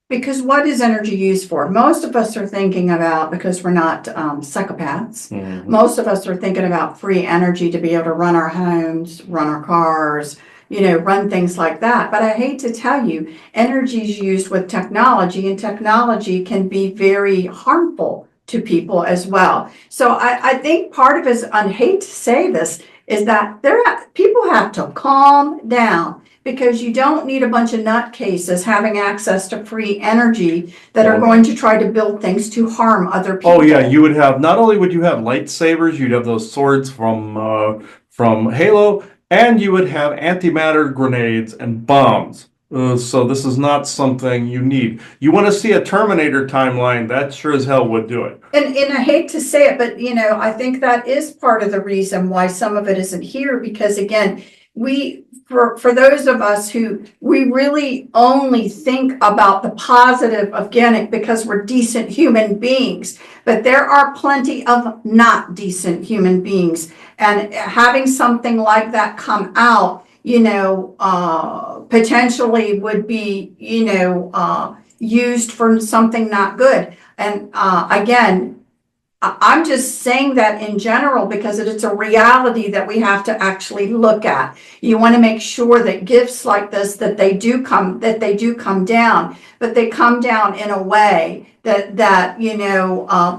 Because what is energy used for? Most of us are thinking about, because we're not psychopaths, most of us are thinking about free energy to be able to run our homes, run our cars, run things like that. But I hate to tell you, energy is used with technology, and technology can be very harmful to people as well. So I think part of it, I hate to say this, is that people have to calm down, because you don't need a bunch of nutcases having access to free energy that are going to try to build things to harm other people. Oh yeah, you would have, not only would you have lightsabers, you'd have those swords from Halo, and you would have antimatter grenades and bombs So this is not something you need. You want to see a Terminator timeline, that sure as hell would do it. And I hate to say it, but I think that is part of the reason why some of it isn't here, because again, for those of us who, we really only think about the positive of Gannett because we're decent human beings, but there are plenty of not decent human beings. And having something like that come out, potentially would be, used for something not good. And again, I'm just saying that in general because it's a reality that we have to actually look at. You want to make sure that gifts like this, that they do come down, but they come down in a way that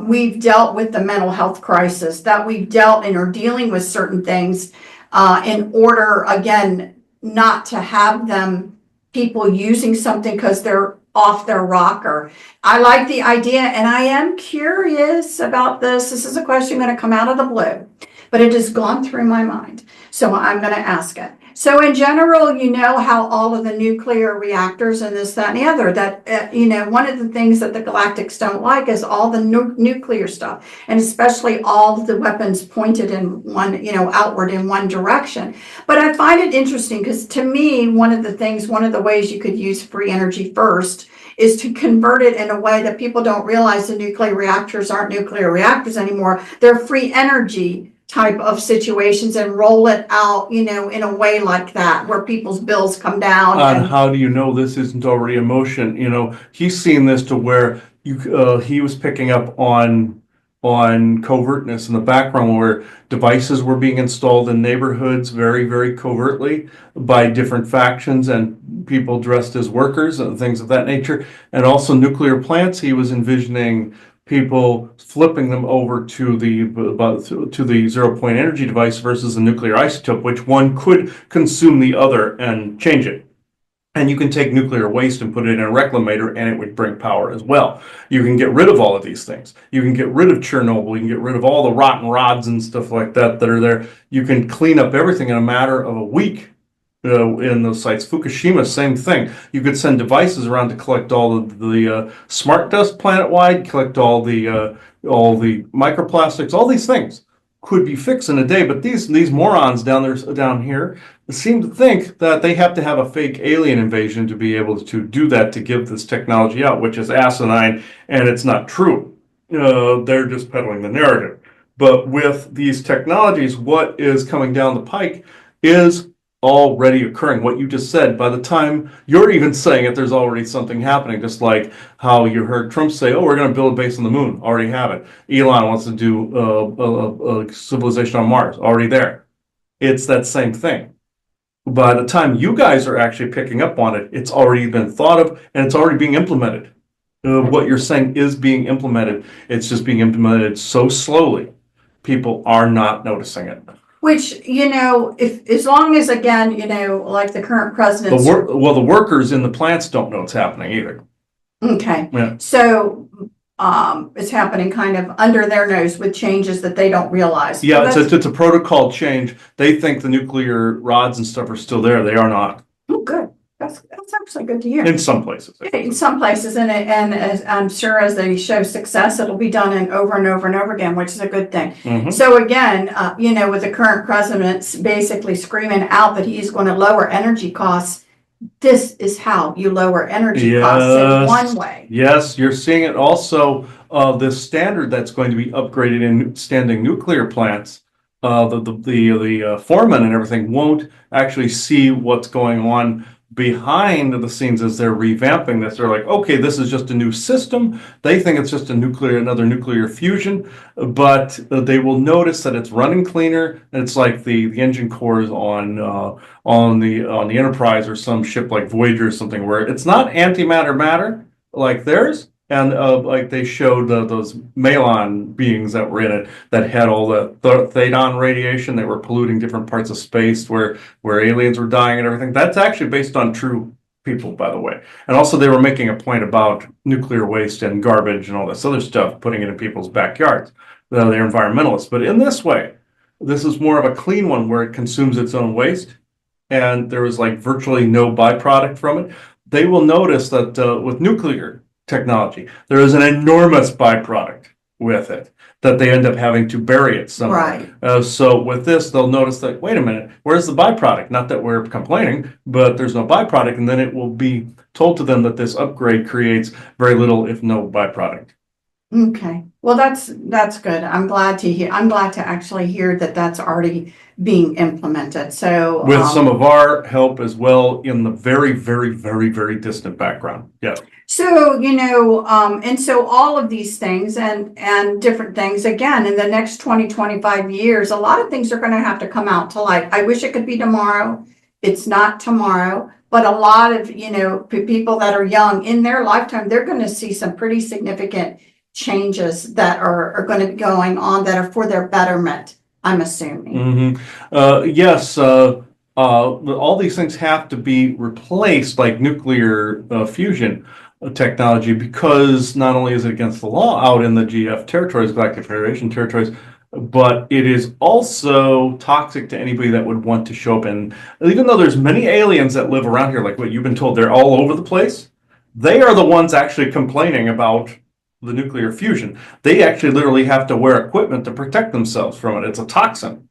we've dealt with the mental health crisis, that we've dealt and are dealing with certain things in order, again, not to have them, people using something because they're off their rocker. I like the idea, and I am curious about this. This is a question going to come out of the blue, but it has gone through my mind, so I'm going to ask it. So in general, how all of the nuclear reactors and this, that, and the other, that, one of the things that the galactics don't like is all the nuclear stuff, and especially all the weapons pointed in one, outward in one direction. But I find it interesting because to me, one of the ways you could use free energy first is to convert it in a way that people don't realize the nuclear reactors aren't nuclear reactors anymore. They're free energy type of situations, and roll it out, in a way like that, where people's bills come down. And how do you know this isn't already in motion? He's seen this to where he was picking up on covertness in the background, where devices were being installed in neighborhoods very, very covertly by different factions and people dressed as workers and things of that nature. And also nuclear plants, he was envisioning people flipping them over to the 0 point energy device versus a nuclear isotope, which one could consume the other and change it. And you can take nuclear waste and put it in a reclamator, and it would bring power as well. You can get rid of all of these things. You can get rid of Chernobyl. You can get rid of all the rotten rods and stuff like that are there. You can clean up everything in a matter of a week. In those sites, Fukushima, same thing. You could send devices around to collect all of the smart dust planet-wide, collect all the microplastics, all these things could be fixed in a day. But these morons down here seem to think that they have to have a fake alien invasion to be able to do that, to give this technology out, which is asinine, and it's not true. They're just peddling the narrative. But with these technologies, what is coming down the pike is already occurring. What you just said, by the time you're even saying it, there's already something happening. Just like how you heard Trump say, "Oh, we're going to build a base on the moon." Already have it. Elon wants to do a civilization on Mars. Already there. It's that same thing. By the time you guys are actually picking up on it, it's already been thought of and it's already being implemented. What you're saying is being implemented. It's just being implemented so slowly, people are not noticing it. Which, if, as long as, again, like the current president. The workers in the plants don't know it's happening either. Okay. Yeah. So, it's happening kind of under their nose with changes that they don't realize. Yeah, it's a protocol change. They think the nuclear rods and stuff are still there. They are not. Oh, good. That's actually good to hear. In some places. In some places, and as I'm sure as they show success, it'll be done over and over and over again, which is a good thing. Mm-hmm. So again, with the current president basically screaming out that he's going to lower energy costs, this is how you lower energy costs in one way. Yes, you're seeing it also. The standard that's going to be upgraded in standing nuclear plants. The foremen and everything won't actually see what's going on behind the scenes as they're revamping this. They're like, okay, this is just a new system. They think it's just another nuclear fusion, but they will notice that it's running cleaner. And it's like the engine cores on the Enterprise or some ship like Voyager or something, where it's not antimatter matter like theirs. And like they showed those Malon beings that were in it that had all the Thadon radiation. They were polluting different parts of space where aliens were dying and everything. That's actually based on true people, by the way. And also they were making a point about nuclear waste and garbage and all this other stuff, putting it in people's backyards. They're environmentalists. But in this way, this is more of a clean one where it consumes its own waste. and there is like virtually no byproduct from it, they will notice that with nuclear technology, there is an enormous byproduct with it that they end up having to bury it somewhere. Right. So with this, they'll notice that, wait a minute, where's the byproduct? Not that we're complaining, but there's no byproduct, and then it will be told to them that this upgrade creates very little, if no byproduct. Okay, well, that's good. I'm glad to actually hear that that's already being implemented. So With some of our help as well in the very, very, very, very distant background. Yeah. so, and so all of these things and different things, again, in the next 25 years, a lot of things are going to have to come out to light. I wish it could be tomorrow. It's not tomorrow, but a lot of, people that are young in their lifetime, they're going to see some pretty significant changes that are going to be going on that are for their betterment, I'm assuming. Yes, all these things have to be replaced, like nuclear fusion technology, because not only is it against the law out in the GF territories, Galactic Federation territories, but it is also toxic to anybody that would want to show up. And even though there's many aliens that live around here, like what you've been told, they're all over the place. They are the ones actually complaining about the nuclear fusion. They actually literally have to wear equipment to protect themselves from it. It's a toxin.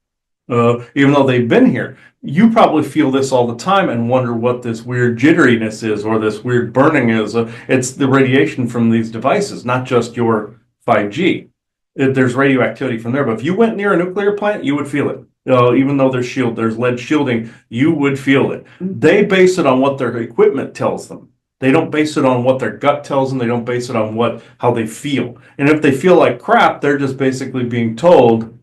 Even though they've been here, you probably feel this all the time and wonder what this weird jitteriness is or this weird burning is. It's the radiation from these devices, not just your 5G. There's radioactivity from there, but if you went near a nuclear plant, you would feel it. Even though there's lead shielding, you would feel it. They base it on what their equipment tells them. They don't base it on what their gut tells them. They don't base it on how they feel. And if they feel like crap, they're just basically being told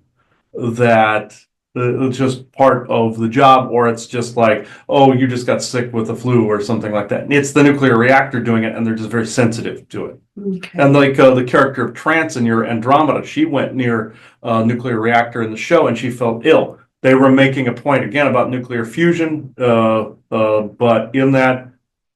that it's just part of the job, or it's just like, oh, you just got sick with the flu or something like that. And it's the nuclear reactor doing it, and they're just very sensitive to it. Okay. And like the character of Trance in your Andromeda, she went near a nuclear reactor in the show, and she felt ill. They were making a point again about nuclear fusion, but in that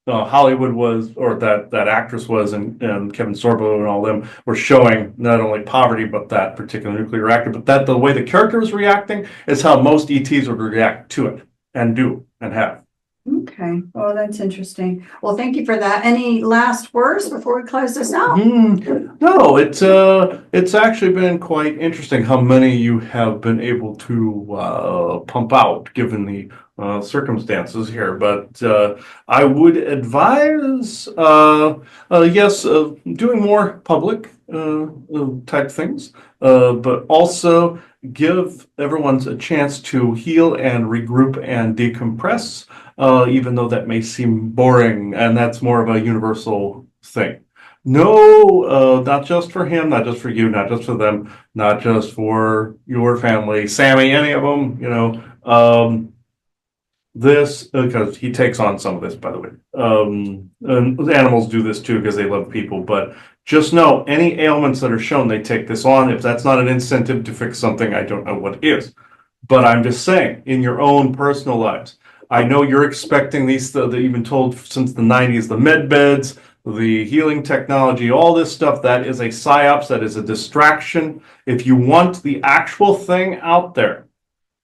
Hollywood was, or that actress was, and Kevin Sorbo and all them were showing not only poverty, but that particular nuclear reactor. But that the way the character was reacting is how most ETs would react to it and do and have. Okay, well, that's interesting. Well, thank you for that. Any last words before we close this out? No, it's actually been quite interesting how many you have been able to pump out given the circumstances here. But I would advise, yes, doing more public type things, but also give everyone a chance to heal and regroup and decompress. Even though that may seem boring, and that's more of a universal thing. No, not just for him, not just for you, not just for them, not just for your family, Sammy, any of them, this, because he takes on some of this, by the way. And animals do this too because they love people, but just know any ailments that are shown, they take this on. If that's not an incentive to fix something, I don't know what is. But I'm just saying, in your own personal lives, I know you're expecting these, that you've been told since the 90s, the med beds, the healing technology, all this stuff, that is a psyops, that is a distraction. If you want the actual thing out there,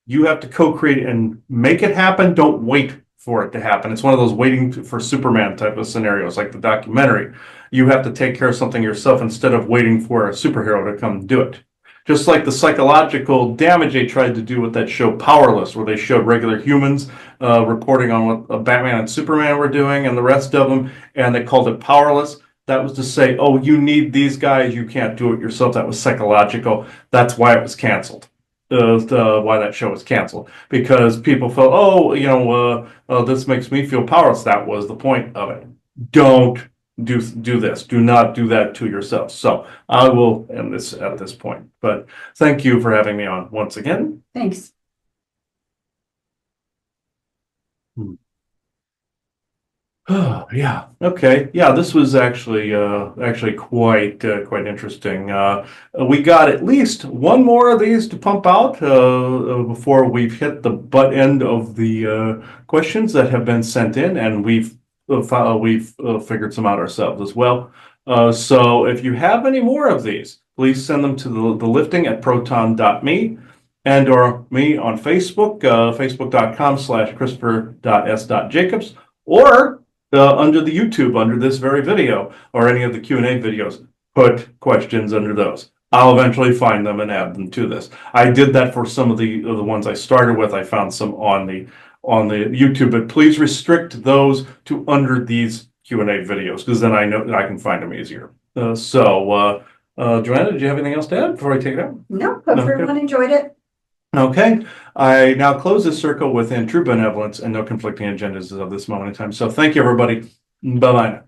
you have to co-create and make it happen. Don't wait for it to happen. It's one of those waiting for Superman type of scenarios, like the documentary. You have to take care of something yourself instead of waiting for a superhero to come do it. Just like the psychological damage they tried to do with that show Powerless, where they showed regular humans reporting on what Batman and Superman were doing and the rest of them, and they called it Powerless. That was to say, oh, you need these guys, you can't do it yourself. That was psychological. That's why it was canceled. Why that show was canceled. Because people felt, oh, this makes me feel powerless. That was the point of it. Don't do this. Do not do that to yourself. So I will end this at this point. But thank you for having me on once again. Thanks. Yeah. Okay. Yeah. This was actually quite interesting. We got at least one more of these to pump out before we've hit the butt end of the questions that have been sent in, and we've figured some out ourselves as well. So if you have any more of these, please send them to the lifting at proton.me. and or me on Facebook, facebook.com/christopher.s.jacobs, or under the YouTube, under this very video, or any of the Q&A videos. Put questions under those. I'll eventually find them and add them to this. I did that for some of the ones I started with. I found some on the YouTube, but please restrict those to under these Q&A videos, because then I know that I can find them easier. Joanna, did you have anything else to add before I take it out? No, hope everyone enjoyed it. Okay, I now close this circle within true benevolence and no conflicting agendas of this moment in time. So thank you, everybody. Bye-bye.